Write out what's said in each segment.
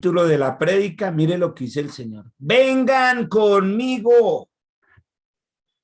Título de la prédica, mire lo que dice el Señor. Vengan conmigo.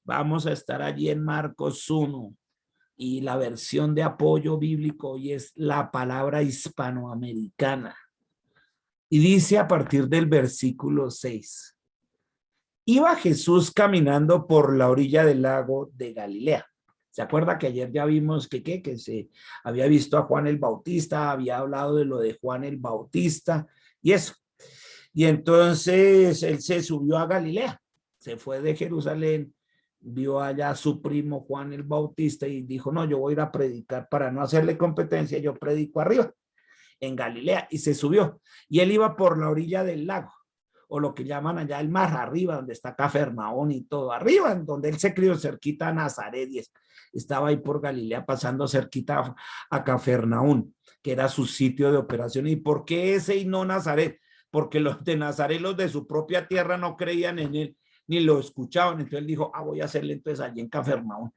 Vamos a estar allí en Marcos 1 y la versión de apoyo bíblico hoy es la palabra hispanoamericana. Y dice a partir del versículo 6. Iba Jesús caminando por la orilla del lago de Galilea. ¿Se acuerda que ayer ya vimos que se había visto a Juan el Bautista, había hablado de lo de Juan el Bautista y eso? Y entonces él se subió a Galilea, se fue de Jerusalén, vio allá a su primo Juan el Bautista y dijo, no, yo voy a ir a predicar para no hacerle competencia, yo predico arriba, en Galilea, y se subió. Y él iba por la orilla del lago, o lo que llaman allá el mar, arriba, donde está Cafarnaún y todo, arriba, donde él se crió cerquita a Nazaret, y estaba ahí por Galilea pasando cerquita a Cafarnaún, que era su sitio de operación. ¿Y por qué ese y no Nazaret? Porque los de Nazaret, los de su propia tierra, no creían en él, ni lo escuchaban. Entonces él dijo, voy a hacerle entonces allí en Cafarnaún,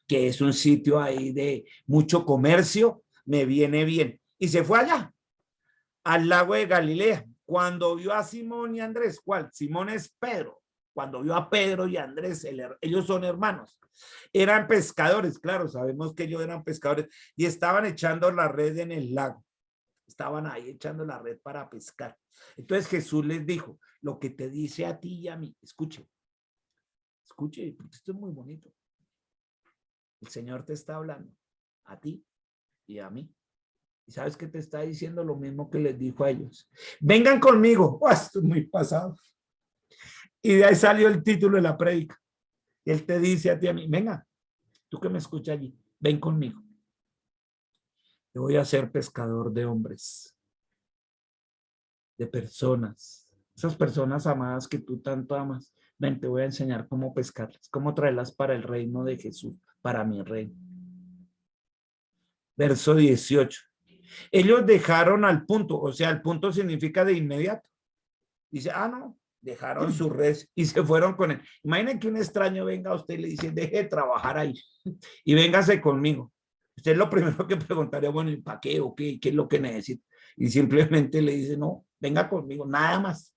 que es un sitio ahí de mucho comercio, me viene bien. Y se fue allá, al lago de Galilea. Cuando vio a Simón y Andrés, ¿cuál? Simón es Pedro. Cuando vio a Pedro y Andrés, ellos son hermanos. Eran pescadores, claro, sabemos que ellos eran pescadores y estaban echando la red en el lago. Estaban ahí echando la red para pescar. Entonces Jesús les dijo, lo que te dice a ti y a mí, escuche, porque esto es muy bonito. El Señor te está hablando a ti y a mí. ¿Y sabes qué te está diciendo? Lo mismo que les dijo a ellos. Vengan conmigo. Esto es muy pasado. Y de ahí salió el título de la prédica. Él te dice a ti y a mí, venga, tú que me escuchas allí, ven conmigo. Te voy a hacer pescador de hombres, de personas, esas personas amadas que tú tanto amas. Ven, te voy a enseñar cómo pescarlas, cómo traerlas para el reino de Jesús, para mi reino. Verso 18. Ellos dejaron al punto, o sea, el punto significa de inmediato. Dice, no, dejaron su red y se fueron con él. Imaginen que un extraño venga a usted y le dice, deje de trabajar ahí y véngase conmigo. Usted lo primero que preguntaría, bueno, ¿y para qué o qué? ¿Qué es lo que necesita? Y simplemente le dice, no, venga conmigo, nada más.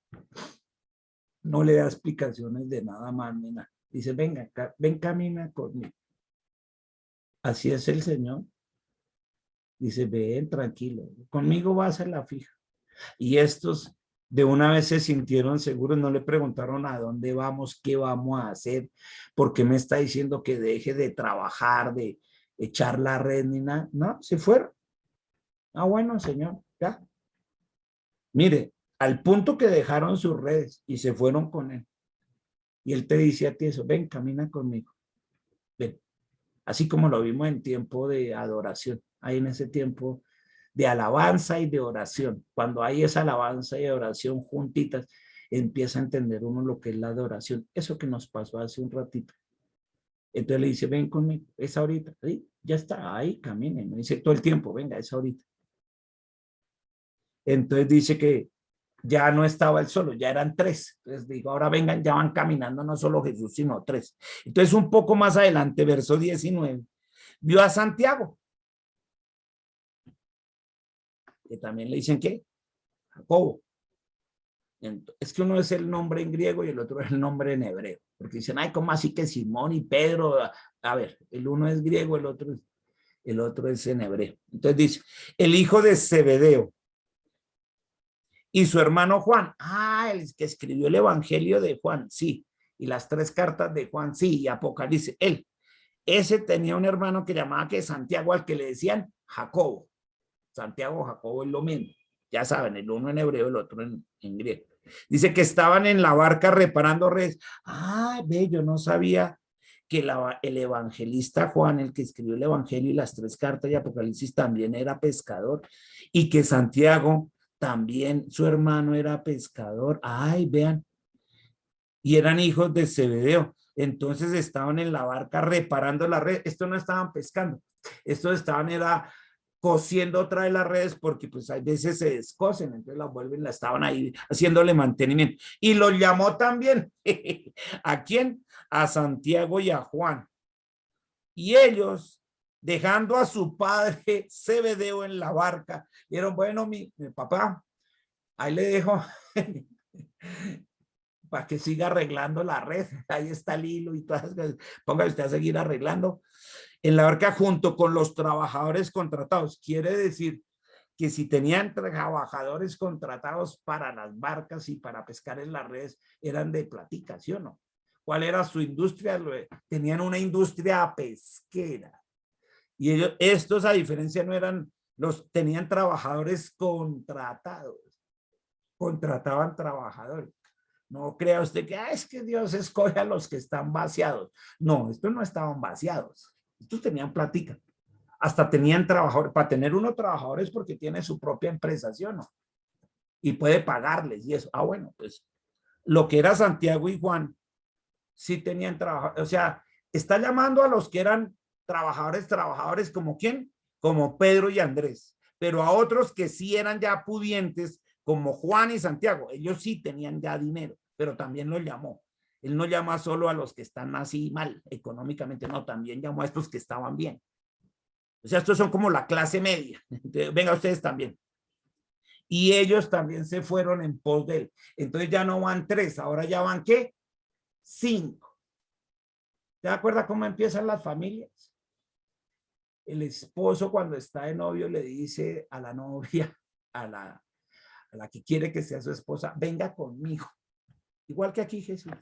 No le da explicaciones de nada más ni nada. Dice, venga, ven, camina conmigo. Así es el Señor. Dice, ven, tranquilo, conmigo vas a la fija. Y estos de una vez se sintieron seguros, no le preguntaron a dónde vamos, qué vamos a hacer, por qué me está diciendo que deje de trabajar, de echar la red ni nada. No, se fueron. Bueno, Señor, ya. Mire, al punto que dejaron sus redes y se fueron con él. Y él te dice a ti eso, ven, camina conmigo. Ven. Así como lo vimos en tiempo de adoración, ahí en ese tiempo de alabanza y de oración. Cuando hay esa alabanza y oración juntitas, empieza a entender uno lo que es la adoración. Eso que nos pasó hace un ratito. Entonces le dice, ven conmigo, es ahorita. ¿Sí? Ya está, ahí, caminen. Me dice todo el tiempo, venga, es ahorita. Entonces dice que ya no estaba él solo, ya eran tres. Entonces digo, ahora vengan, ya van caminando no solo Jesús, sino tres. Entonces un poco más adelante, verso 19, vio a Santiago, que también le dicen, ¿qué? Jacobo. Es que uno es el nombre en griego y el otro es el nombre en hebreo, porque dicen, ¿cómo así que Simón y Pedro? A ver, el uno es griego, el otro es en hebreo. Entonces dice, el hijo de Zebedeo y su hermano Juan. El que escribió el evangelio de Juan, sí, y las tres cartas de Juan, sí, y Apocalipsis, él. Ese tenía un hermano que llamaba que Santiago, al que le decían Jacobo. Santiago, Jacobo es lo mismo. Ya saben, el uno en hebreo, el otro en griego. Dice que estaban en la barca reparando redes. Ve, yo no sabía que el evangelista Juan, el que escribió el evangelio y las tres cartas de Apocalipsis, también era pescador y que Santiago también, su hermano era pescador. Vean. Y eran hijos de Zebedeo. Entonces estaban en la barca reparando la red. Esto no estaban pescando. Estos estaban cosiendo otra de las redes porque pues hay veces se descosen, entonces las vuelven, la estaban ahí haciéndole mantenimiento. Y los llamó también. ¿A quién? A Santiago y a Juan. Y ellos, dejando a su padre Zebedeo en la barca, dijeron, bueno, mi papá, Ahí le dejo para que siga arreglando la red. Ahí está el hilo y todas. Póngase usted a seguir arreglando. En la barca junto con los trabajadores contratados. Quiere decir que si tenían trabajadores contratados para las barcas y para pescar en las redes, eran de platica, ¿sí o no? ¿Cuál era su industria? Tenían una industria pesquera. Y ellos, estos, a diferencia, no eran tenían trabajadores contratados. Contrataban trabajadores. No crea usted que es que Dios escoge a los que están vaciados. No, estos no estaban vaciados. Estos tenían platica. Hasta tenían trabajadores. Para tener uno trabajadores porque tiene su propia empresa, ¿sí o no? Y puede pagarles y eso. Bueno, pues lo que era Santiago y Juan, sí tenían trabajadores. O sea, está llamando a los que eran trabajadores como ¿quién? Como Pedro y Andrés. Pero a otros que sí eran ya pudientes, como Juan y Santiago. Ellos sí tenían ya dinero, pero también los llamó. Él no llama solo a los que están así mal económicamente, no, también llamó a estos que estaban bien. O sea, estos son como la clase media. Entonces, venga ustedes también. Y ellos también se fueron en pos de él. Entonces ya no van 3, ahora ya van ¿qué? 5. ¿Te acuerdas cómo empiezan las familias? El esposo cuando está de novio le dice a la novia, a la que quiere que sea su esposa, venga conmigo. Igual que aquí Jesús.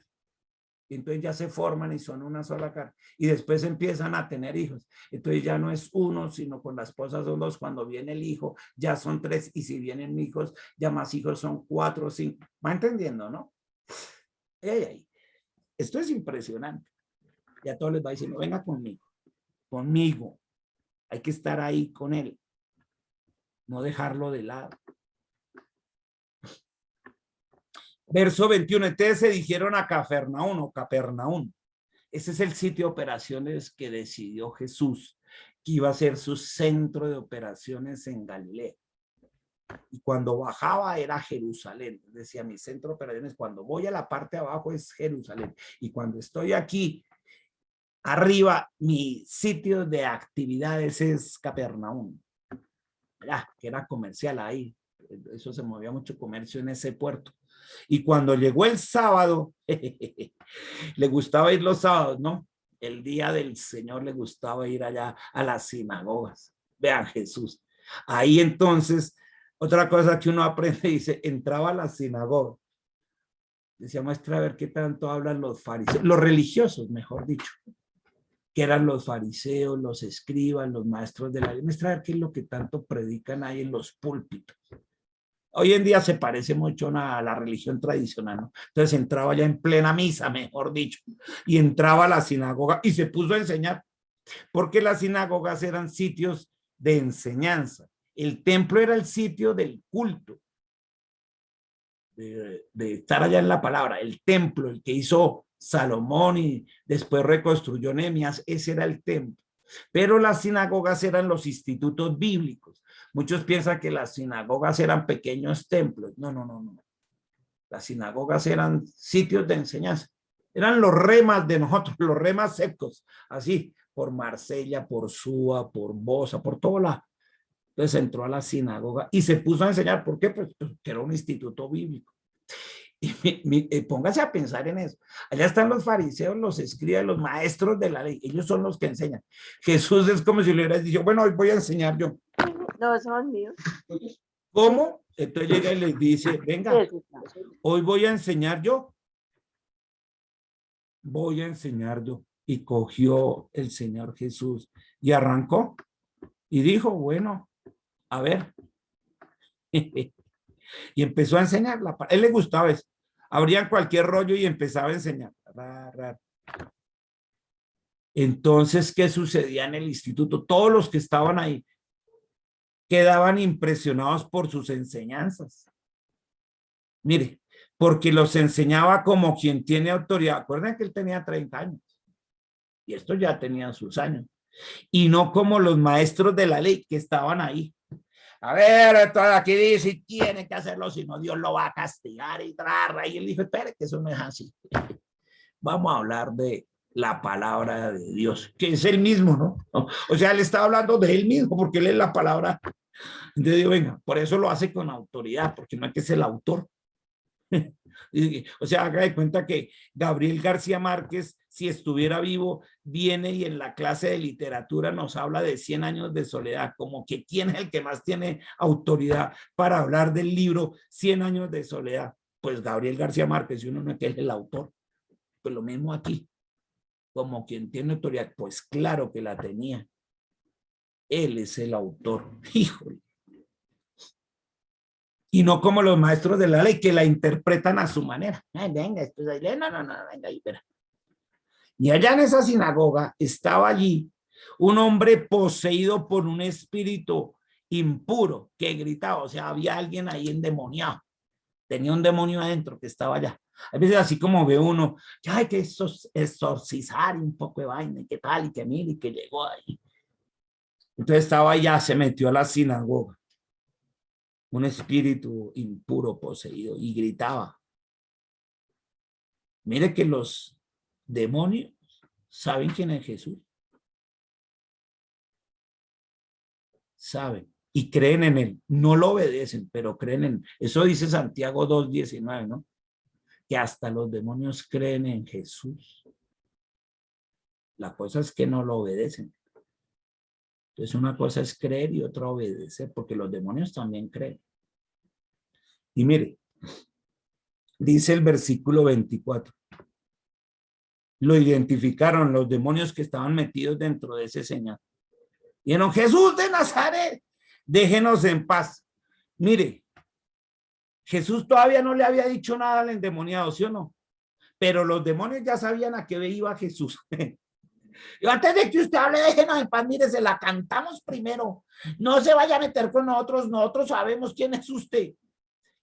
Y entonces ya se forman y son una sola carne. Y después empiezan a tener hijos. Entonces ya no es uno, sino con la esposa son 2. Cuando viene el hijo, ya son 3. Y si vienen hijos, ya más hijos son 4 o 5. ¿Va entendiendo, no? Esto es impresionante. Ya todos les va diciendo, venga conmigo. Conmigo. Hay que estar ahí con él. No dejarlo de lado. Verso 21, entonces se dijeron a Capernaum o Capernaum. Ese es el sitio de operaciones que decidió Jesús, que iba a ser su centro de operaciones en Galilea. Y cuando bajaba era Jerusalén. Decía, mi centro de operaciones, cuando voy a la parte de abajo es Jerusalén. Y cuando estoy aquí, arriba, mi sitio de actividades es Capernaum. Ya, que era comercial ahí. Eso se movía mucho comercio en ese puerto. Y cuando llegó el sábado, le gustaba ir los sábados, ¿no? El día del Señor le gustaba ir allá a las sinagogas. Vean Jesús. Ahí entonces, otra cosa que uno aprende, dice, entraba a la sinagoga. Decía, muestra a ver qué tanto hablan los fariseos, los religiosos, mejor dicho, que eran los fariseos, los escribas, los maestros de la ley. Muestra a ver qué es lo que tanto predican ahí en los púlpitos. Hoy en día se parece mucho a la religión tradicional, ¿no? Entonces entraba ya en plena misa, mejor dicho, y entraba a la sinagoga y se puso a enseñar, porque las sinagogas eran sitios de enseñanza. El templo era el sitio del culto, de estar allá en la palabra. El templo, el que hizo Salomón y después reconstruyó Nehemías, ese era el templo. Pero las sinagogas eran los institutos bíblicos. Muchos piensan que las sinagogas eran pequeños templos. No, no, no, no. Las sinagogas eran sitios de enseñanza. Eran los remas de nosotros, los remas secos, así, por Marsella, por Súa, por Bosa, por todo lado. Entonces entró a la sinagoga y se puso a enseñar. ¿Por qué? Pues que era un instituto bíblico. Y póngase a pensar en eso. Allá están los fariseos, los escribas, los maestros de la ley. Ellos son los que enseñan. Jesús es como si le hubieras dicho, bueno, hoy voy a enseñar yo. No, son míos. ¿Cómo? Entonces llega y les dice, venga, hoy voy a enseñar yo. Voy a enseñar yo. Y cogió el Señor Jesús y arrancó y dijo, bueno, a ver. Y empezó a enseñar. A él le gustaba eso. Abrían cualquier rollo y empezaba a enseñar. Entonces, ¿qué sucedía en el instituto? Todos los que estaban ahí quedaban impresionados por sus enseñanzas. Mire, porque los enseñaba como quien tiene autoridad. Acuérdense que él tenía 30 años y estos ya tenían sus años. Y no como los maestros de la ley que estaban ahí. A ver, todo aquí dice, y tiene que hacerlo, si no Dios lo va a castigar y trarra. Y él dijo, espere, que eso no es así. Vamos a hablar de la palabra de Dios, que es el mismo, ¿no? O sea, él estaba hablando de él mismo, porque él es la palabra Entonces digo, venga, por eso lo hace con autoridad, porque no es que es el autor. O sea, haga de cuenta que Gabriel García Márquez, si estuviera vivo, viene y en la clase de literatura nos habla de 100 años de soledad, como que quién es el que más tiene autoridad para hablar del libro 100 años de soledad. Pues Gabriel García Márquez, y uno no es que es el autor. Pues lo mismo aquí, como quien tiene autoridad, pues claro que la tenía. Él es el autor, híjole. Y no como los maestros de la ley que la interpretan a su manera. Ay, venga, esto es no, venga, espera. Y allá en esa sinagoga estaba allí un hombre poseído por un espíritu impuro que gritaba, o sea, había alguien ahí endemoniado, tenía un demonio adentro que estaba allá. A veces así como ve uno, ya hay que exorcizar un poco de vaina, y qué tal, y que mire, y que llegó ahí. Entonces estaba allá, se metió a la sinagoga, un espíritu impuro poseído, y gritaba. Mire que los demonios saben quién es Jesús. Saben y creen en él. No lo obedecen, pero creen en él. Eso dice Santiago 2:19, ¿no? Que hasta los demonios creen en Jesús. La cosa es que no lo obedecen. Entonces una cosa es creer y otra obedecer, porque los demonios también creen. Y mire, dice el versículo 24. Lo identificaron los demonios que estaban metidos dentro de ese señor. Dijeron, Jesús de Nazaret, déjenos en paz. Mire, Jesús todavía no le había dicho nada al endemoniado, ¿sí o no? Pero los demonios ya sabían a qué iba Jesús. Y antes de que usted hable, déjenos en paz, mire, se la cantamos primero. No se vaya a meter con nosotros, nosotros sabemos quién es usted.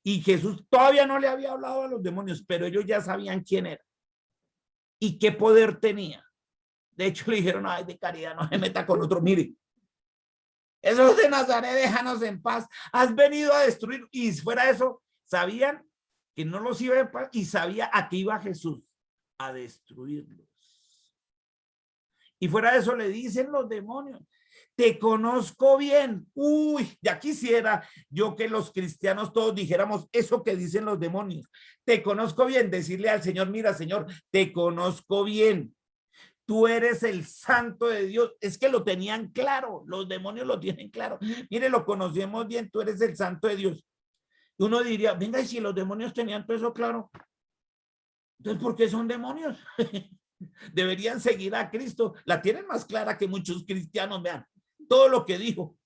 Y Jesús todavía no le había hablado a los demonios, pero ellos ya sabían quién era y qué poder tenía. De hecho, le dijeron, ay, de caridad, no se meta con otro, mire. Esos de Nazaret, déjanos en paz. Has venido a destruir. Y fuera de eso, sabían que no los iba en paz y sabía a qué iba Jesús, a destruirlos. Y fuera de eso le dicen los demonios, te conozco bien. Uy, ya quisiera yo que los cristianos todos dijéramos eso que dicen los demonios. Te conozco bien, decirle al Señor, mira, Señor, te conozco bien. Tú eres el santo de Dios. Es que lo tenían claro, los demonios lo tienen claro. Mire, lo conocemos bien, tú eres el santo de Dios. Uno diría, venga, y si los demonios tenían todo eso claro, entonces, ¿por qué son demonios? Deberían seguir a Cristo. La tienen más clara que muchos cristianos, vean, todo lo que dijo.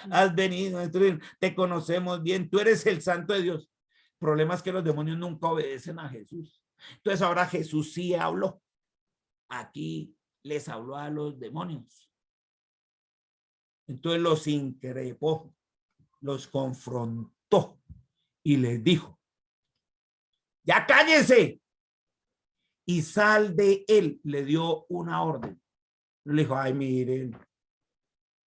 Has venido, te conocemos bien, tú eres el santo de Dios. El problema es que los demonios nunca obedecen a Jesús. Entonces ahora Jesús sí habló. Aquí les habló a los demonios. Entonces los increpó, los confrontó y les dijo, ya cállense y sal de él. Le dio una orden. Le dijo, ay, miren,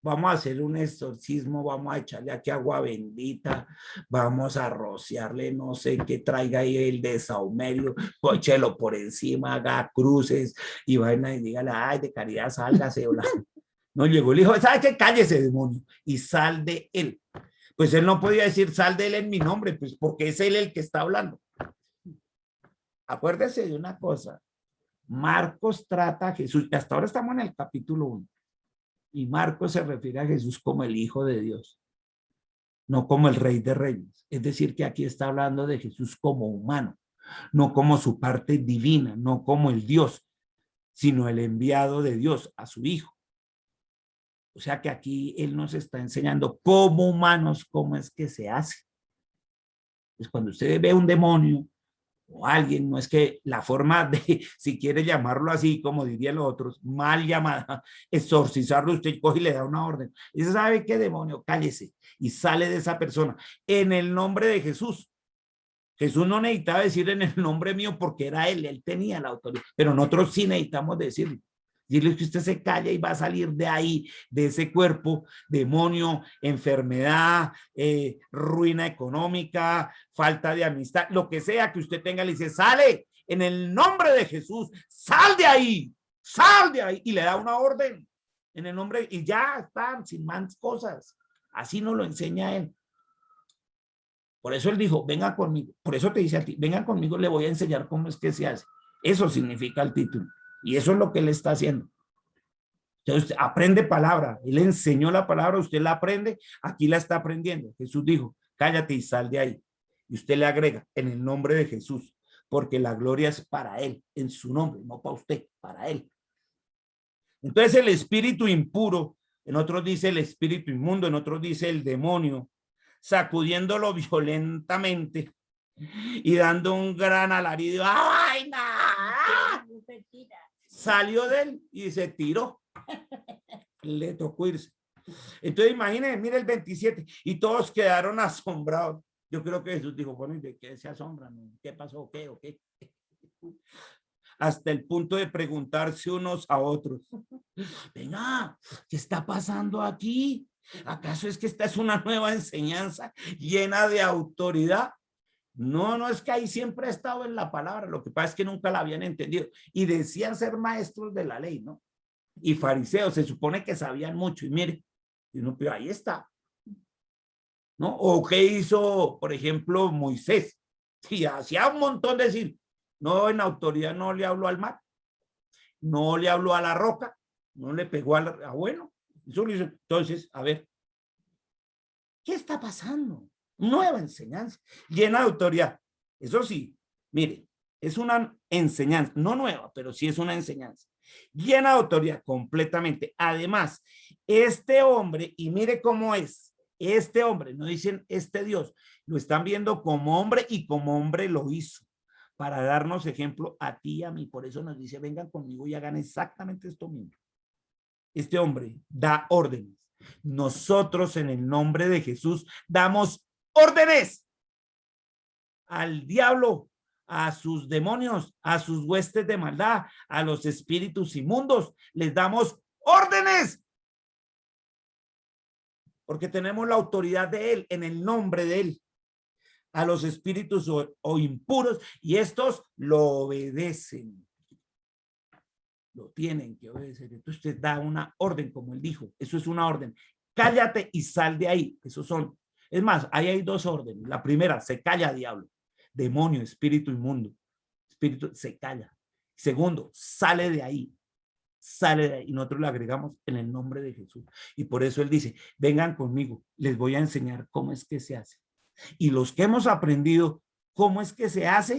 vamos a hacer un exorcismo, vamos a echarle aquí agua bendita, vamos a rociarle, no sé qué traiga ahí el de saumerio, échelo por encima, haga cruces y vaina y dígale, ay, de caridad, sálgase. No llegó, le dijo, ¿sabe qué? Cállese, demonio, y sal de él. Pues él no podía decir, sal de él en mi nombre, pues porque es él el que está hablando. Acuérdese de una cosa, Marcos trata a Jesús, hasta ahora estamos en el capítulo 1, y Marcos se refiere a Jesús como el Hijo de Dios, no como el Rey de Reyes. Es decir, que aquí está hablando de Jesús como humano, no como su parte divina, no como el Dios, sino el enviado de Dios a su Hijo. O sea que aquí él nos está enseñando como humanos cómo es que se hace. Pues cuando usted ve un demonio o alguien, no es que la forma de, si quiere llamarlo así, como dirían los otros, mal llamada, exorcizarlo, usted coge y le da una orden. Y se sabe qué demonio, cállese y sale de esa persona en el nombre de Jesús. Jesús no necesitaba decir en el nombre mío porque era él tenía la autoridad, pero nosotros sí necesitamos decirlo. Dile que usted se calla y va a salir de ahí, de ese cuerpo, demonio, enfermedad, ruina económica, falta de amistad, lo que sea que usted tenga, le dice, sale en el nombre de Jesús, sal de ahí, y le da una orden en el nombre, y ya están, sin más cosas. Así nos lo enseña él. Por eso él dijo, venga conmigo. Por eso te dice a ti, venga conmigo, le voy a enseñar cómo es que se hace. Eso significa el título. Y eso es lo que él está haciendo. Entonces, usted aprende palabra. Él enseñó la palabra, usted la aprende, aquí la está aprendiendo. Jesús dijo, cállate y sal de ahí. Y usted le agrega, en el nombre de Jesús, porque la gloria es para él, en su nombre, no para usted, para él. Entonces el espíritu impuro, en otros dice el espíritu inmundo, en otros dice el demonio, sacudiéndolo violentamente y dando un gran alarido. ¡Ay, no! Salió de él y se tiró. Le tocó irse. Entonces imagínense, mire el 27, y todos quedaron asombrados. Yo creo que Jesús dijo, bueno, ¿y de qué se asombran? ¿Qué pasó? ¿Qué? ¿O qué? Hasta el punto de preguntarse unos a otros. Venga, ¿qué está pasando aquí? ¿Acaso es que esta es una nueva enseñanza llena de autoridad? No, no es que ahí siempre ha estado en la palabra, lo que pasa es que nunca la habían entendido y decían ser maestros de la ley, ¿no? Y fariseos, se supone que sabían mucho y mire, pero ahí está, ¿no? O qué hizo, por ejemplo, Moisés, sí, hacía un montón de decir, no, en autoridad no le habló al mar, no le habló a la roca, no le pegó a bueno, eso lo hizo. Entonces, a ver, ¿qué está pasando? Nueva enseñanza, llena de autoridad. Eso sí, mire, es una enseñanza, no nueva, pero sí es una enseñanza, llena de autoridad completamente. Además, este hombre, y mire cómo es, este hombre, no dicen este Dios, lo están viendo como hombre y como hombre lo hizo, para darnos ejemplo a ti y a mí. Por eso nos dice, vengan conmigo y hagan exactamente esto mismo. Este hombre da órdenes. Nosotros en el nombre de Jesús damos órdenes al diablo, a sus demonios, a sus huestes de maldad, a los espíritus inmundos. Les damos órdenes porque tenemos la autoridad de él, en el nombre de él, a los espíritus o impuros, y estos lo obedecen. Lo tienen que obedecer. Entonces usted da una orden, como él dijo. Eso es una orden. Cállate y sal de ahí. Esos son. Es más, ahí hay dos órdenes. La primera, se calla, diablo. Demonio, espíritu inmundo. Espíritu, se calla. Segundo, sale de ahí. Sale de ahí. Y nosotros le agregamos en el nombre de Jesús. Y por eso él dice, vengan conmigo. Les voy a enseñar cómo es que se hace. Y los que hemos aprendido cómo es que se hace,